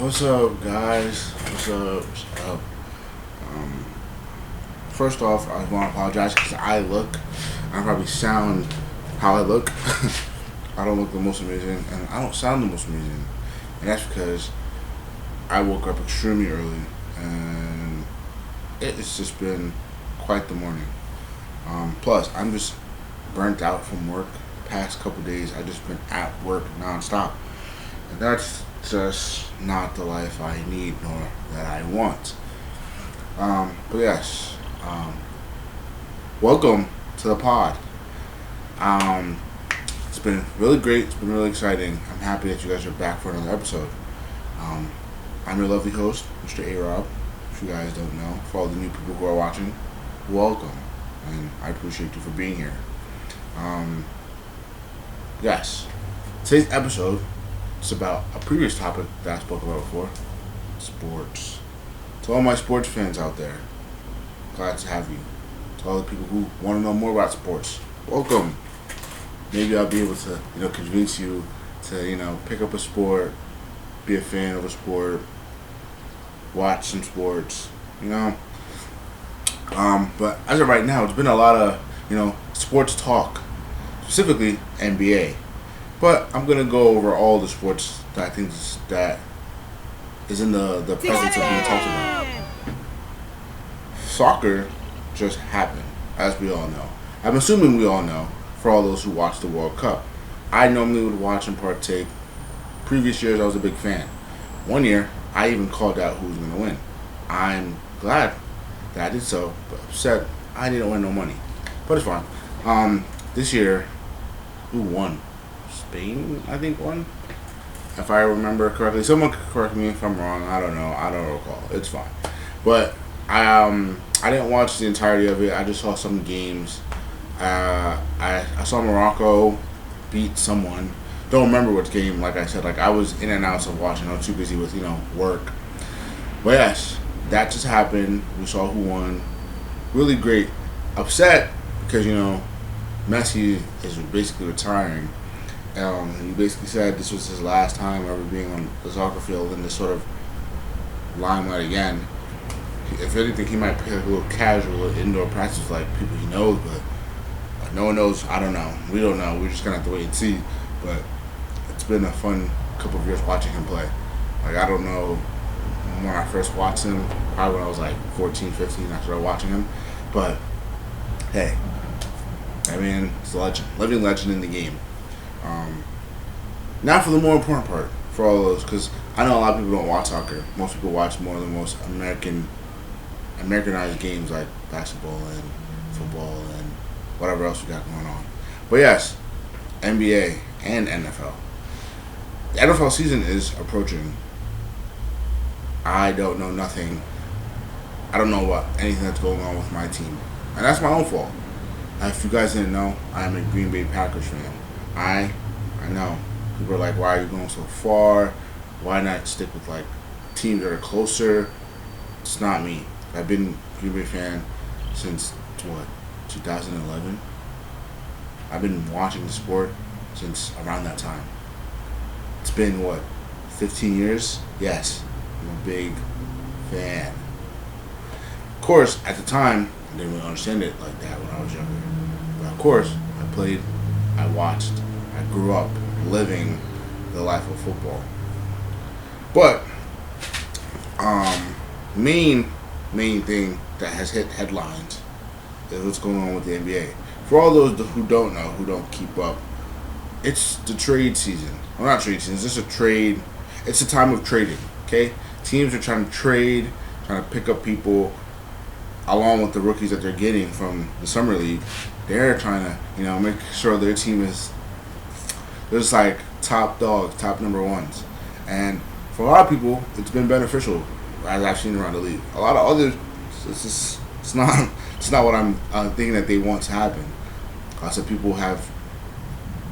What's up, guys? What's up? What's up? Um, First off, I want to apologize because I probably sound how I look. I don't look the most amazing, and I don't sound the most amazing, and that's because I woke up extremely early, and it's just been quite the morning. Plus, I'm just burnt out from work. The past couple days, I just been at work nonstop, and that's just not the life I need nor that I want. But yes, welcome to the pod. Um, it's been really great. It's been really exciting. I'm happy that you guys are back for another episode. Um, I'm your lovely host, Mr. A-Rob. If you guys don't know, for all the new people who are watching, welcome, and I appreciate you for being here. Um, yes, today's episode is about a previous topic that I spoke about before: sports. To all my sports fans out there, glad to have you. To all the people who want to know more about sports, welcome. Maybe I'll be able to, convince you to, pick up a sport, be a fan of a sport, watch some sports, But as of right now, it's been a lot of, sports talk, specifically NBA. But I'm gonna go over all the sports that I think that is in the presence of being talked about. Soccer just happened, as we all know. I'm assuming we all know, for all those who watch the World Cup. I normally would watch and partake. Previous years, I was a big fan. One year, I even called out who was going to win. I'm glad that I did so, but upset I didn't win no money. But it's fine. This year, who won? Spain, I think, won? If I remember correctly. Someone could correct me if I'm wrong. I don't know. I don't recall. It's fine. But I didn't watch the entirety of it. I just saw some games. I saw Morocco beat someone. Don't remember which game. Like I said, I was in and out of watching. I was too busy with work. But yes, that just happened. We saw who won. Really great. Upset because Messi is basically retiring. He basically said this was his last time ever being on the soccer field in this sort of limelight again. If anything, he might play a little casual indoor practice with people he knows, but no one knows. I don't know. We don't know. We're just gonna have to wait and see. But it's been a fun couple of years watching him play. I don't know when I first watched him. Probably when I was 14, 15. I started watching him. But hey, I mean, it's a legend, living legend in the game. Now for the more important part for all of those, because I know a lot of people don't watch soccer. Most people watch more of the most Americanized games like basketball and football and whatever else we got going on. But yes, NBA and NFL. The NFL season is approaching. I don't know nothing. I don't know anything that's going on with my team. And that's my own fault. If you guys didn't know, I'm a Green Bay Packers fan. I know. People are like, why are you going so far? Why not stick with teams that are closer? It's not me. I've been a Green Bay fan since 2011. I've been watching the sport since around that time. It's been 15 years? Yes, I'm a big fan. Of course, at the time, I didn't really understand it like that when I was younger. But of course, I played, I watched, I grew up living the life of football. But main thing that has hit headlines is what's going on with the NBA. For all those who don't know, who don't keep up, it's the trade season. Well, not trade season. It's just a trade. It's a time of trading. Okay, teams are trying to trade, trying to pick up people, along with the rookies that they're getting from the summer league. They're trying to make sure their team is just top dogs, top number ones. And for a lot of people, it's been beneficial, as I've seen around the league. A lot of others, it's not what I'm thinking that they want to happen. Lots of people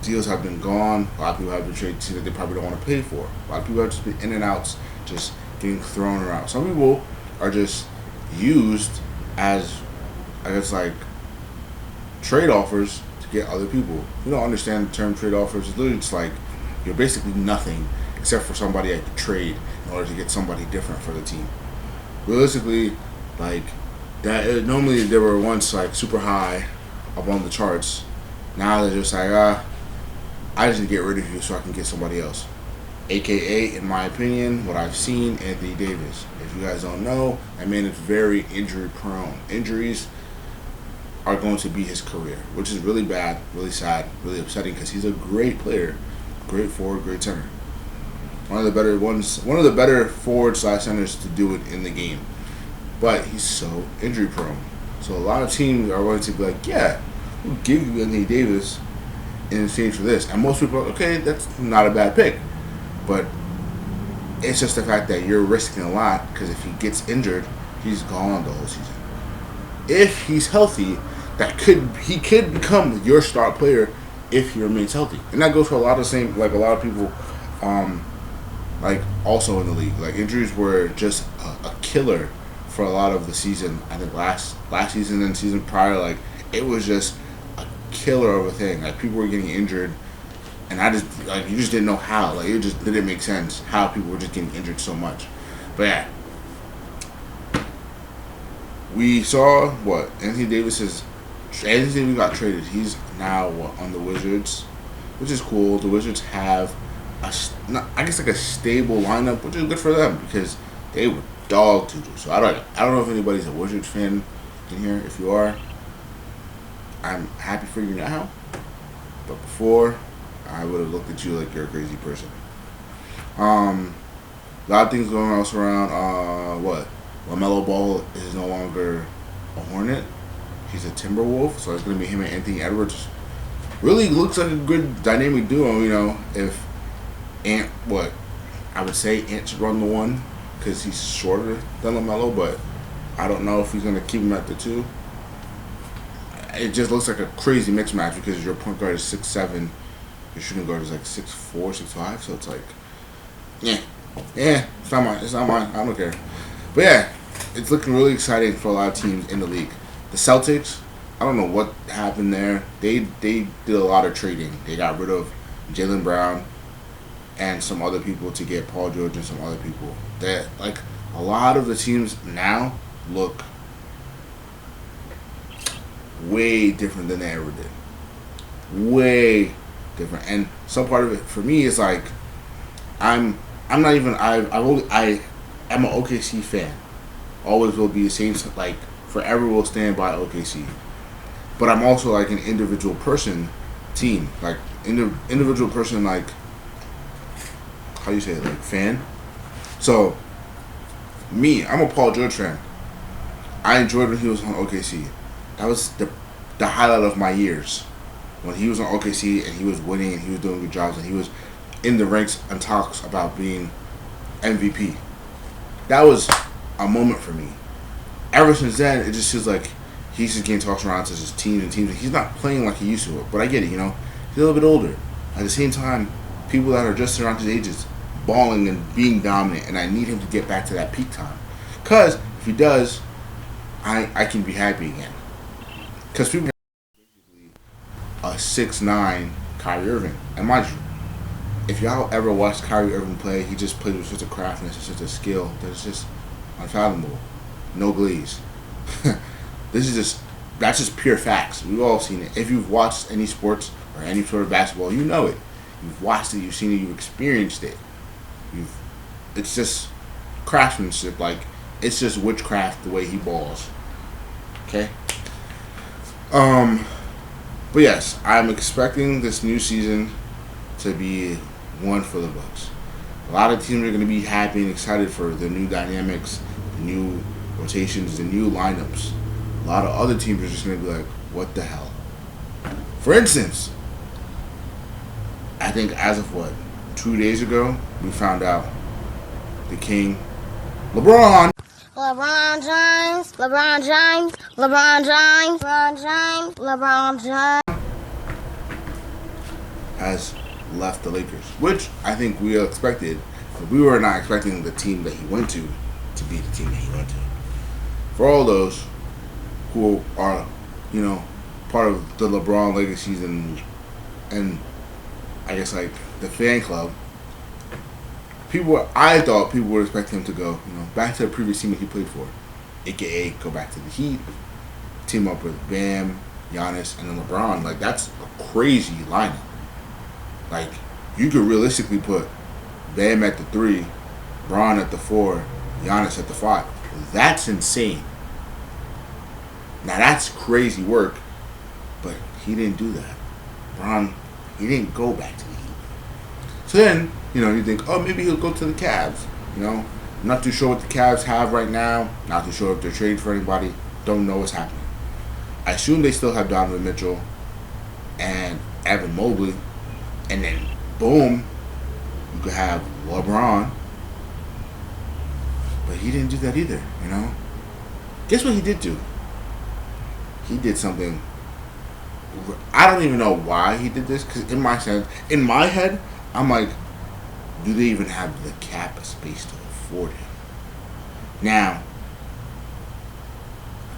deals have been gone. A lot of people have been traded to that they probably don't want to pay for. A lot of people have just been in and outs, just getting thrown around. Some people are just used as, I guess, trade offers to get other people. You don't understand the term trade offers. It's literally just you're basically nothing except for somebody I could trade order to get somebody different for the team. Realistically, like that. Normally they were once like super high up on the charts. Now they're just like, I just need to get rid of you so I can get somebody else. AKA, in my opinion, what I've seen, Anthony Davis. If you guys don't know, that man is very injury prone. Injuries are going to be his career, which is really bad, really sad, really upsetting because he's a great player, great forward, great center. One of the better forward / centers to do it in the game. But he's so injury prone. So a lot of teams are going to be like, yeah, we'll give you Anthony Davis in exchange for this. And most people are, okay, that's not a bad pick. But it's just the fact that you're risking a lot because if he gets injured, he's gone the whole season. If he's healthy, he could become your star player if he remains healthy. And that goes for a lot of people like also in the league. Like injuries were just a killer for a lot of the season. I think last season and season prior, like it was just a killer of a thing. Like people were getting injured, and you just didn't know how. Like it just didn't make sense how people were just getting injured so much. But yeah, we saw what Anthony Davis got traded. He's now on the Wizards, which is cool. The Wizards have a stable lineup, which is good for them because they were dog to do. So I don't know if anybody's a Wizards fan in here. If you are, I'm happy for you now. But before, I would have looked at you like you're a crazy person. A lot of things going else around. LaMelo Ball is no longer a Hornet. He's a Timberwolf, so it's going to be him and Anthony Edwards. Really looks like a good dynamic duo, you know. If I would say Ant should run the one because he's shorter than LaMelo, but I don't know if he's going to keep him at the 2. It just looks like a crazy mixed match because your point guard is 6'7", your shooting guard is like 6'4", 6'5", so it's like, yeah, it's not mine. I don't care. But yeah, it's looking really exciting for a lot of teams in the league. The Celtics, I don't know what happened there. They did a lot of trading. They got rid of Jaylen Brown and some other people to get Paul George and some other people. That like a lot of the teams now look way different than they ever did. Way different. And some part of it for me is like I'm an OKC fan. Always will be the same. Like forever will stand by OKC. But I'm also like an individual person team. Like individual person, like how you say it, like fan. So me, I'm a Paul George fan. I enjoyed when he was on OKC. That was the highlight of my years. When he was on OKC and he was winning and he was doing good jobs and he was in the ranks and talks about being MVP. That was a moment for me. Ever since then, it just feels like he's just getting tossed around to his teams and teams. He's not playing like he used to. But I get it, you know. He's a little bit older. At the same time, people that are just around his ages, balling and being dominant, and I need him to get back to that peak time. Because if he does, I can be happy again. Because people a 6'9" Kyrie Irving. And mind you, if y'all ever watched Kyrie Irving play, he just plays with such a craftness and such a skill that it's just unfathomable. No glaze. That's just pure facts. We've all seen it. If you've watched any sports or any sort of basketball, you know it. You've watched it, you've seen it, you've experienced it. It's just craftsmanship. Like, it's just witchcraft the way he balls. Okay? But yes, I'm expecting this new season to be one for the Bucks. A lot of teams are going to be happy and excited for the new dynamics, the new rotations, the new lineups. A lot of other teams are just going to be like, what the hell? For instance, I think as of 2 days ago, we found out the king, LeBron James has left the Lakers, which I think we expected, but we were not expecting the team that he went to be the team that he went to. For all those who are, part of the LeBron legacies and I guess like the fan club, I thought people would expect him to go, back to the previous team that he played for, aka go back to the Heat, team up with Bam, Giannis, and then LeBron. Like, that's a crazy lineup. Like, you could realistically put Bam at the 3, Bron at the 4, Giannis at the 5. That's insane. Now that's crazy work, but he didn't do that. Bron, he didn't go back to the Heat. So then, you think, oh, maybe he'll go to the Cavs. I'm not too sure what the Cavs have right now. Not too sure if they're trading for anybody. Don't know what's happening. I assume they still have Donovan Mitchell and Evan Mobley. And then, boom, you could have LeBron. But he didn't do that either, Guess what he did do? He did something. I don't even know why he did this, because in my head, I'm like, do they even have the cap space to afford him? Now,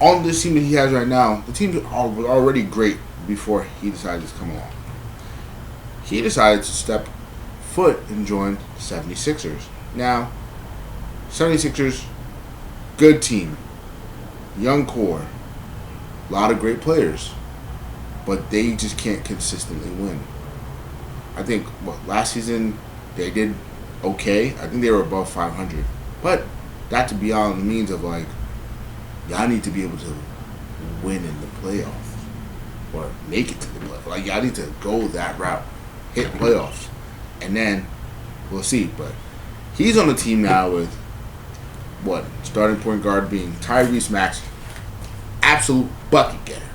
on this team that he has right now, the team was already great before he decided to come along. He decided to step foot and join the 76ers. Now, 76ers, good team, young core, a lot of great players, but they just can't consistently win. I think, last season they did okay. I think they were above 500. But that to be on the means of, like, y'all need to be able to win in the playoffs or make it to the playoffs. Like, y'all need to go that route, hit playoffs, and then we'll see. But he's on the team now with, starting point guard being Tyrese Maxey. Absolute bucket getter.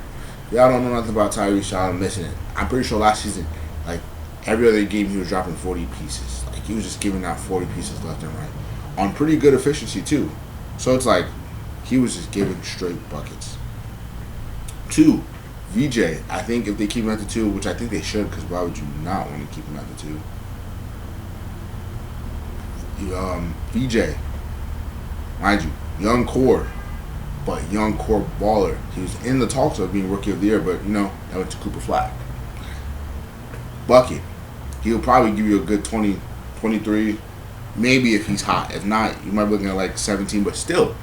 Y'all don't know nothing about Tyrese, y'all are missing it. I'm pretty sure last season, like, every other game he was dropping 40 pieces. Like, he was just giving out 40 pieces left and right. On pretty good efficiency, too. So it's like, he was just giving straight buckets. 2, VJ. I think if they keep him at the 2, which I think they should, because why would you not want to keep him at the 2? VJ. Mind you, young core. But young core baller. He was in the talks of being Rookie of the Year, but, that went to Cooper Flag. Bucket. He'll probably give you a good 20, 23, maybe if he's hot. If not, you might be looking at like 17, but still,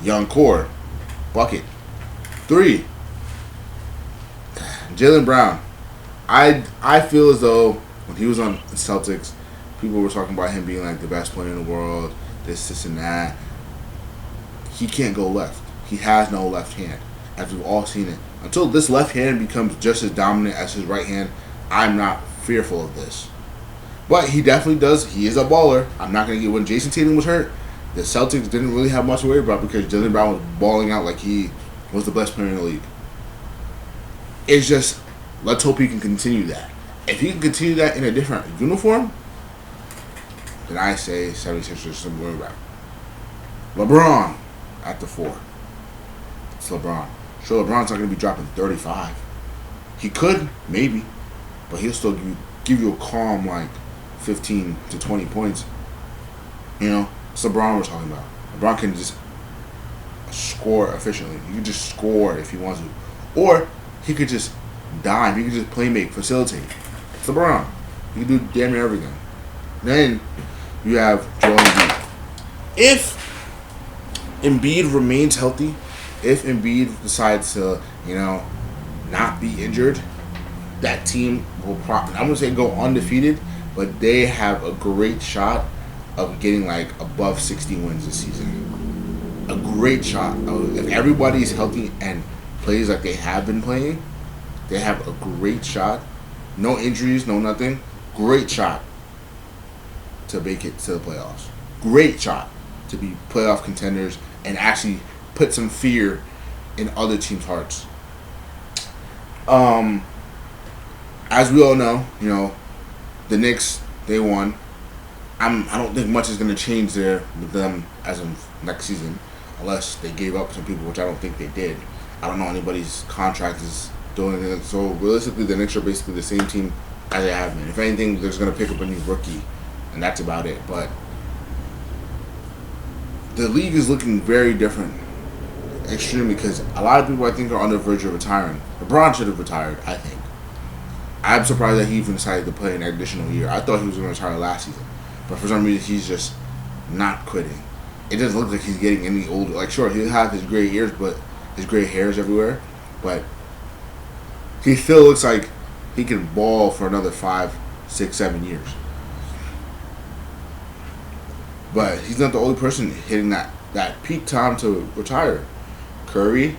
young core. Bucket. 3, Jaylen Brown. I feel as though when he was on the Celtics, people were talking about him being like the best player in the world, this, and that. He can't go left. He has no left hand, as we've all seen it. Until this left hand becomes just as dominant as his right hand, I'm not fearful of this. But he definitely does. He is a baller. I'm not going to get when Jason Tatum was hurt, the Celtics didn't really have much to worry about because Jaylen Brown was balling out like he was the best player in the league. It's just, let's hope he can continue that. If he can continue that in a different uniform, then I say 76ers somewhere around. LeBron at the 4. It's LeBron. Sure, LeBron's not going to be dropping 35. He could, maybe, but he'll still give you a calm, like, 15 to 20 points. It's LeBron we're talking about. LeBron can just score efficiently. He can just score if he wants to. Or he could just dime. He could just play make, facilitate. It's LeBron. He can do damn near everything. Then you have Joel Embiid. If Embiid remains healthy, if Embiid decides to, not be injured, that team will probably, I'm going to say go undefeated, but they have a great shot of getting like above 60 wins this season. A great shot. If everybody's healthy and plays like they have been playing, they have a great shot. No injuries, no nothing. Great shot to make it to the playoffs. Great shot to be playoff contenders and actually put some fear in other teams' hearts. As we all know, the Knicks, they won. I don't think much is going to change there with them as of next season, unless they gave up some people, which I don't think they did. I don't know anybody's contract is doing it. So realistically, the Knicks are basically the same team as they have been. If anything, they're just going to pick up a new rookie, and that's about it. But the league is looking very different, extremely, because a lot of people I think are on the verge of retiring. LeBron should have retired, I think. I'm surprised that he even decided to play an additional year. I thought he was going to retire last season. but for some reason he's just not quitting. It doesn't look like he's getting any older. Like, sure, he'll have his gray ears, but his gray hairs everywhere, but he still looks like he can ball for another 5, 6, 7 years. But he's not the only person hitting that peak time to retire. Curry,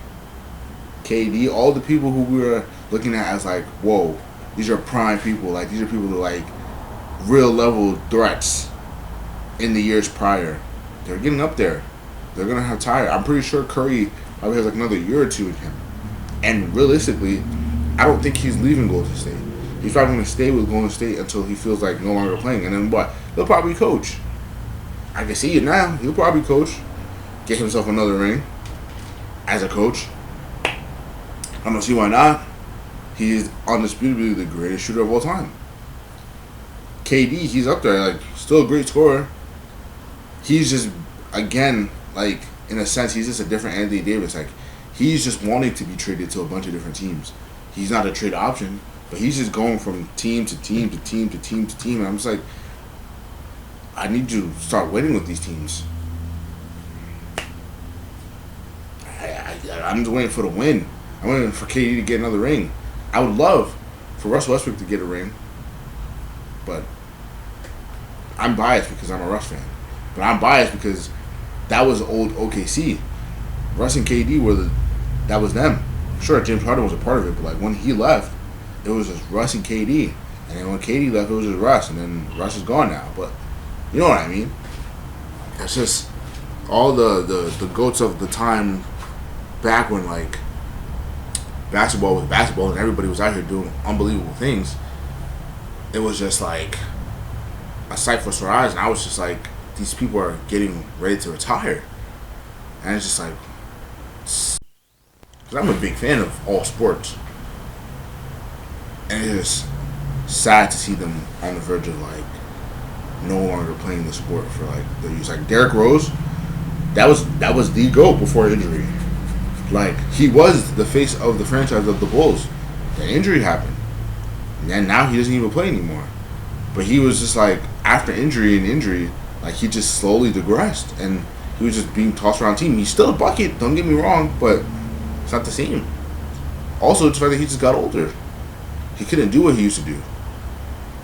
KD, all the people who we were looking at as like, whoa, these are prime people. Like, these are people who are like real level threats in the years prior. They're getting up there. They're going to retire. I'm pretty sure Curry probably has like another year or two in him. And realistically, I don't think he's leaving Golden State. He's probably going to stay with Golden State until he feels like no longer playing. And then what? He'll probably coach. I can see it now. He'll probably coach. Get himself another ring as a coach. I don't see why not. He's undisputably the greatest shooter of all time. KD, he's up there. Like, still a great scorer. He's just, again, like, in a sense, he's just a different Anthony Davis. Like, he's just wanting to be traded to a bunch of different teams. He's not a trade option, but he's just going from team to team to team to team to team. And I'm just like, I need you to start winning with these teams. I'm just waiting for the win. I'm waiting for KD to get another ring. I would love for Russell Westbrook to get a ring, but I'm biased because I'm a Russ fan. But I'm biased because that was old OKC. Russ and KD that was them. Sure, James Harden was a part of it, but like when he left, it was just Russ and KD. And then when KD left, it was just Russ, and then Russ is gone now. But you know what I mean? It's just all the goats of the time back when like basketball was basketball and everybody was out here doing unbelievable things. It was just like a sight for sore eyes, and I was just like, these people are getting ready to retire. And it's just like, because I'm a big fan of all sports, and it's just sad to see them on the verge of like no longer playing the sport for like their use. Like Derrick Rose, that was the GOAT before injury. Like, he was the face of the franchise of the Bulls. The injury happened, and then now he doesn't even play anymore. But he was just like, after injury, like he just slowly digressed, and he was just being tossed around the team. He's still a bucket, don't get me wrong, but it's not the same. Also, it's the fact that he just got older. He couldn't do what he used to do.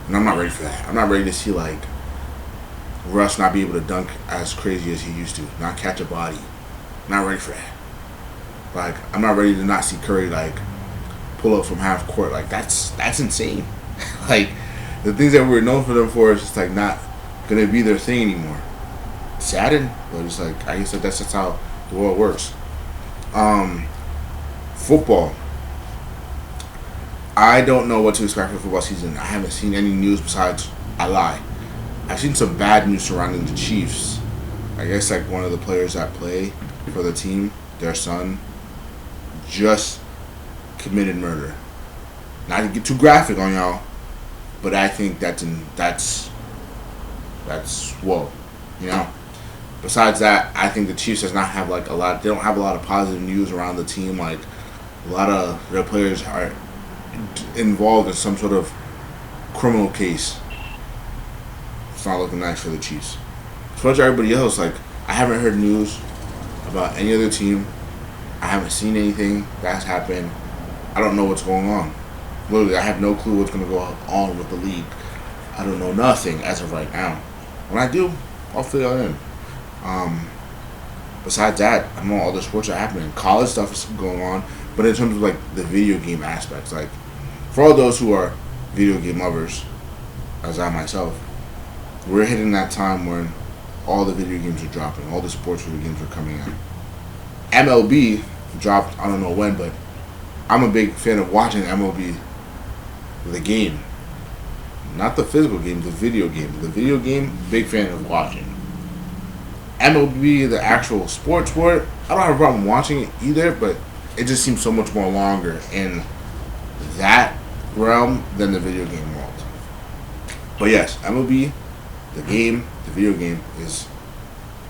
And I'm not ready for that. I'm not ready to see like Russ not be able to dunk as crazy as he used to, not catch a body. Not ready for that. Like, I'm not ready to not see Curry like pull up from half court. Like, that's insane. Like, the things that we're known for them for is just like not gonna be their thing anymore. Saddened, but it's like, I guess that's just how the world works. Football. I don't know what to expect for football season. I haven't seen any news besides I lie. I've seen some bad news surrounding the Chiefs. I guess like one of the players that play for the team, their son, just committed murder. Not to get too graphic on y'all, but I think that's whoa, you know. Besides that, I think the Chiefs does not have like a lot. They don't have a lot of positive news around the team. Like, a lot of their players are involved in some sort of criminal case. It's not looking nice for the Chiefs. As far as everybody else, like, I haven't heard news about any other team. I haven't seen anything that's happened. I don't know what's going on. Literally, I have no clue what's going to go on with the league. I don't know nothing as of right now. When I do, I'll fill you in. Besides that, I know all the sports are happening. College stuff is going on. But in terms of like the video game aspects, like for all those who are video game lovers, as I myself, we're hitting that time when all the video games are dropping. All the sports video games are coming out. MLB dropped, I don't know when, but I'm a big fan of watching MLB, the game. Not the physical game, the video game. The video game, big fan of watching. MLB, the actual sport, I don't have a problem watching it either, but it just seems so much more longer in that realm than the video game world. But yes, MLB, the game, the video game, is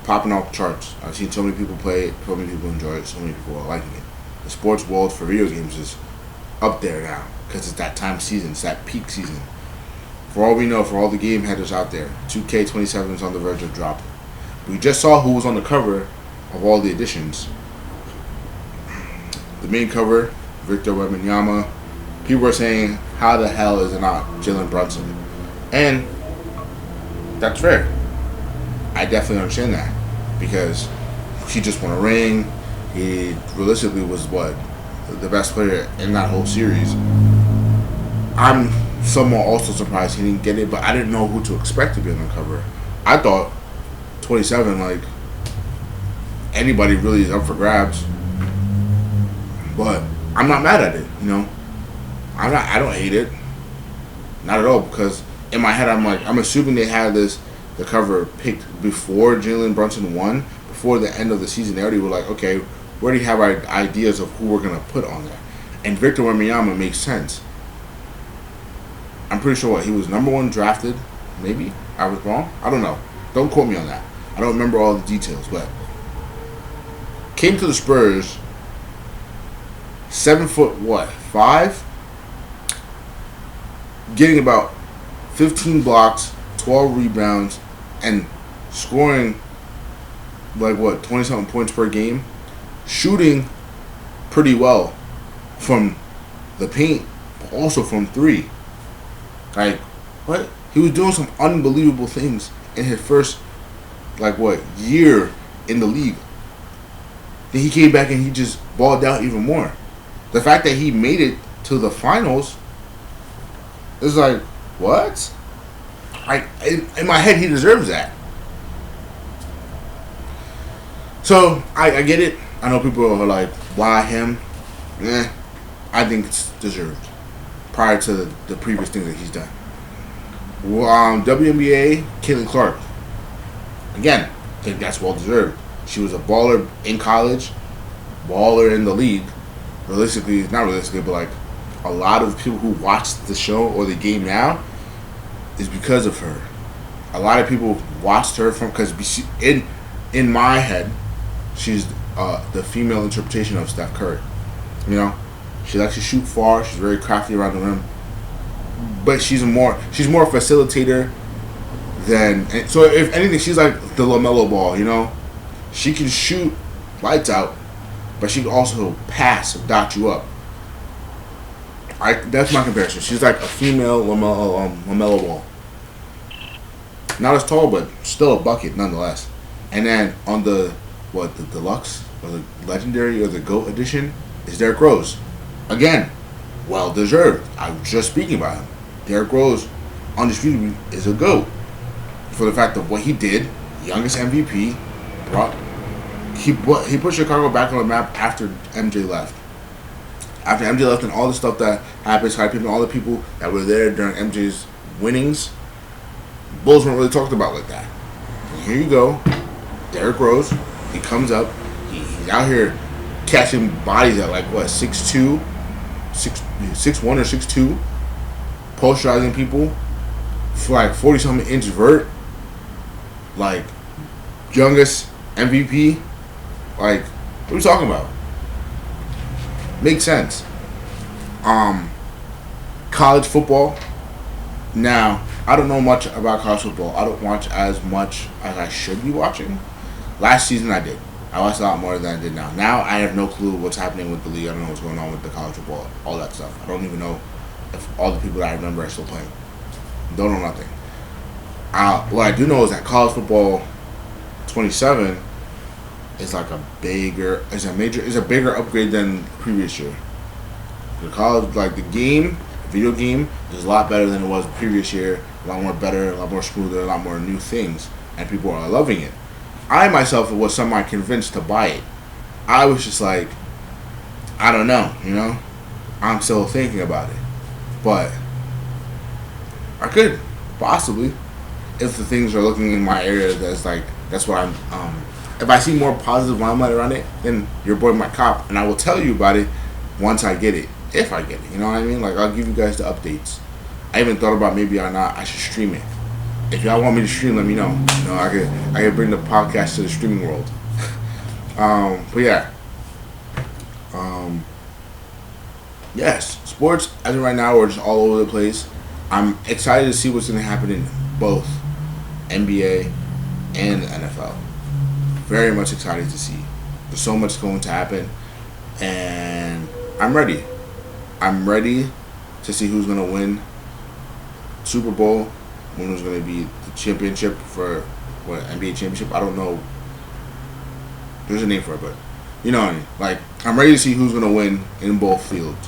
popping off the charts. I've seen so many people play it, so many people enjoy it, so many people are liking it. The sports world for video games is up there now because it's that time of season, it's that peak season. For all we know, for all the game headers out there, 2K27 is on the verge of dropping. We just saw who was on the cover of all the editions. The main cover, Victor Wembanyama. People are saying, how the hell is it not Jalen Brunson? And that's fair. I definitely understand that. Because he just won a ring. He realistically was the best player in that whole series. I'm somewhat also surprised he didn't get it, but I didn't know who to expect to be on the cover. I thought 27, like, anybody really is up for grabs. But I'm not mad at it, you know. I don't hate it. Not at all, because in my head I'm assuming they had the cover picked before Jalen Brunson won, before the end of the season. They already were like, okay, we already have our ideas of who we're gonna put on there. And Victor Wembanyama makes sense. I'm pretty sure he was number 1 drafted. Maybe I was wrong. I don't know. Don't quote me on that. I don't remember all the details, but came to the Spurs. 7'5", getting about 15 blocks, 12 rebounds, and scoring 20-something points per game, shooting pretty well from the paint, but also from 3. Like, what? He was doing some unbelievable things in his first, year in the league. Then he came back and he just balled out even more. The fact that he made it to the finals is like, what? In my head, he deserves that. So, I get it. I know people are like, why him? I think it's deserved. Prior to the previous things that he's done. WNBA, Caitlin Clark. Again, I think that's well deserved. She was a baller in college, baller in the league. Not realistically, but a lot of people who watch the show or the game now is because of her. A lot of people watched her because in my head, she's the female interpretation of Steph Curry. You know, she likes to shoot far. She's very crafty around the rim, but she's more a facilitator than. So if anything, she's like the LaMelo Ball. You know, she can shoot lights out, but she can also pass and dot you up. That's my comparison. She's like a female LaMelo Ball. Not as tall, but still a bucket nonetheless. And then on the deluxe or the legendary or the GOAT edition is Derrick Rose. Again, well deserved. I was just speaking about him. Derrick Rose, undisputed, is a GOAT for the fact of what he did. Youngest MVP. He put Chicago back on the map after MJ left. After MJ left and all the stuff that happened, all the people that were there during MJ's winnings, Bulls weren't really talked about like that. And here you go, Derrick Rose. He comes up. He's out here catching bodies at 6'2", 6'1" or 6'2", posterizing people for 40-something inch vert, youngest MVP. What are we talking about? Makes sense. College football. Now, I don't know much about college football. I don't watch as much as I should be watching. Last season I did. I watched a lot more than I did now. Now I have no clue what's happening with the league. I don't know what's going on with the college football, all that stuff. I don't even know if all the people that I remember are still playing. Don't know nothing. What I do know is that college football 27 is a bigger upgrade than the previous year. The college, the video game is a lot better than it was the previous year. A lot more better, a lot more smoother, a lot more new things, and people are loving it. I myself was somehow convinced to buy it. I was just I don't know, you know. I'm still thinking about it, but I could possibly, if the things are looking in my area that's what I'm. If I see more positive limelight around it, then your boy might cop, and I will tell you about it once I get it, if I get it. You know what I mean? I'll give you guys the updates. I even thought about maybe or not I should stream it. If y'all want me to stream, let me know. You know, I could bring the podcast to the streaming world. But yeah. Yes, sports as of right now are just all over the place. I'm excited to see what's going to happen in both NBA and the NFL. Very much excited to see. There's so much going to happen, and I'm ready. I'm ready to see who's going to win Super Bowl, when who's going to be the championship for what, NBA championship. I don't know. There's a name for it, but you know what I mean. Like, I'm ready to see who's going to win in both fields.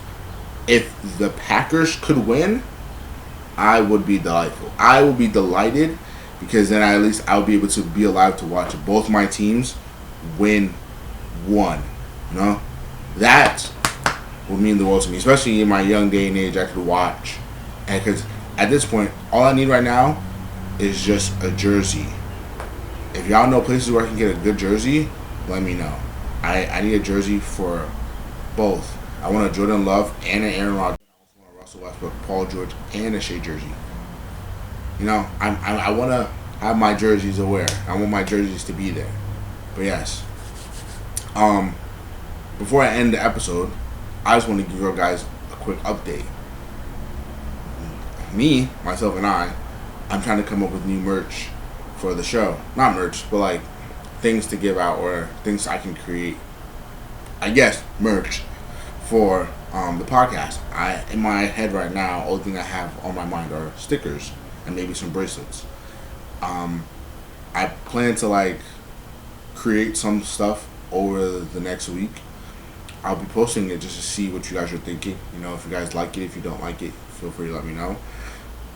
If the Packers could win, I would be delightful. I would be delighted, because then at least I'll be able to be alive to watch both my teams win one. You know? That would mean the world to me, especially in my young day and age. I could watch, and because at this point, all I need right now is just a jersey. If y'all know places where I can get a good jersey, let me know. I need a jersey for both. I want a Jordan Love and an Aaron Rodgers. I also want a Russell Westbrook, Paul George, and a Shea jersey. You know, I want to have my jerseys aware. I want my jerseys to be there. But yes, before I end the episode, I just want to give you guys a quick update. Me, myself, and I'm trying to come up with new merch for the show. Not merch, but like things to give out or things I can create. I guess merch for the podcast. In my head right now, only thing I have on my mind are stickers and maybe some bracelets. I plan to like create some stuff over the next week. I'll be posting it just to see what you guys are thinking. You know, if you guys like it, if you don't like it, feel free to let me know.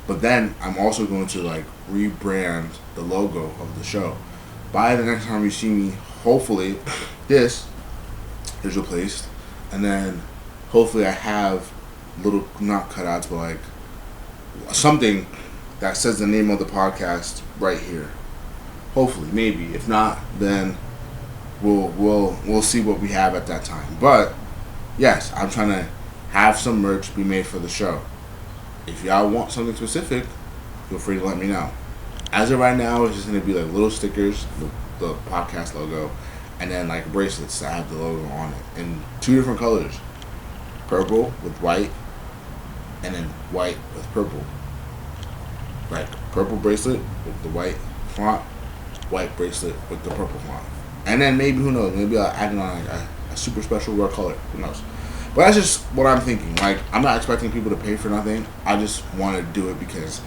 But then I'm also going to like rebrand the logo of the show. By the next time you see me, hopefully this is replaced, and then hopefully I have little, not cutouts, but like something that says the name of the podcast right here. Hopefully, maybe. If not, then we'll see what we have at that time. But yes, I'm trying to have some merch be made for the show. If y'all want something specific, feel free to let me know. As of right now, it's just going to be like little stickers, the podcast logo, and then like bracelets that have the logo on it in 2 different colors. Purple with white, and then white with purple. Like purple bracelet with the white font, white bracelet with the purple font. And then maybe, who knows, maybe I'll add on like a super special rare color. Who knows? But that's just what I'm thinking. Like, I'm not expecting people to pay for nothing. I just want to do it because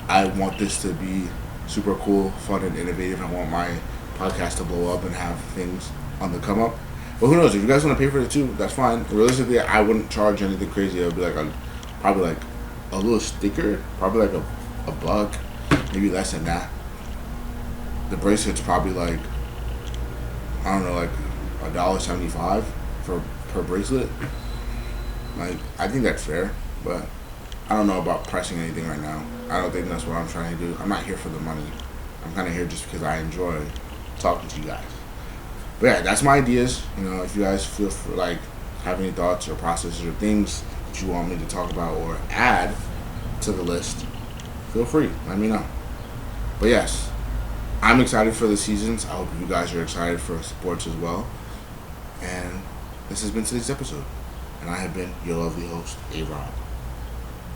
I want this to be super cool, fun, and innovative. I want my podcast to blow up and have things on the come up. But who knows? If you guys want to pay for it too, that's fine. Realistically, I wouldn't charge anything crazy. It would be like probably like a little sticker, probably like a buck, maybe less than that. The bracelet's probably like, I don't know, like $1.75 per bracelet. Like, I think that's fair, but I don't know about pricing anything right now. I don't think that's what I'm trying to do. I'm not here for the money. I'm kind of here just because I enjoy talking to you guys. But yeah, that's my ideas. You know, if you guys feel for, like, have any thoughts or processes or things that you want me to talk about or add to the list, feel free. Let me know. But yes, I'm excited for the seasons. I hope you guys are excited for sports as well. And this has been today's episode. And I have been your lovely host, A-Rob.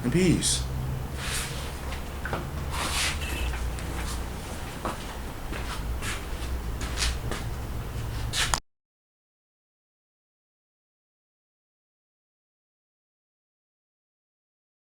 And peace.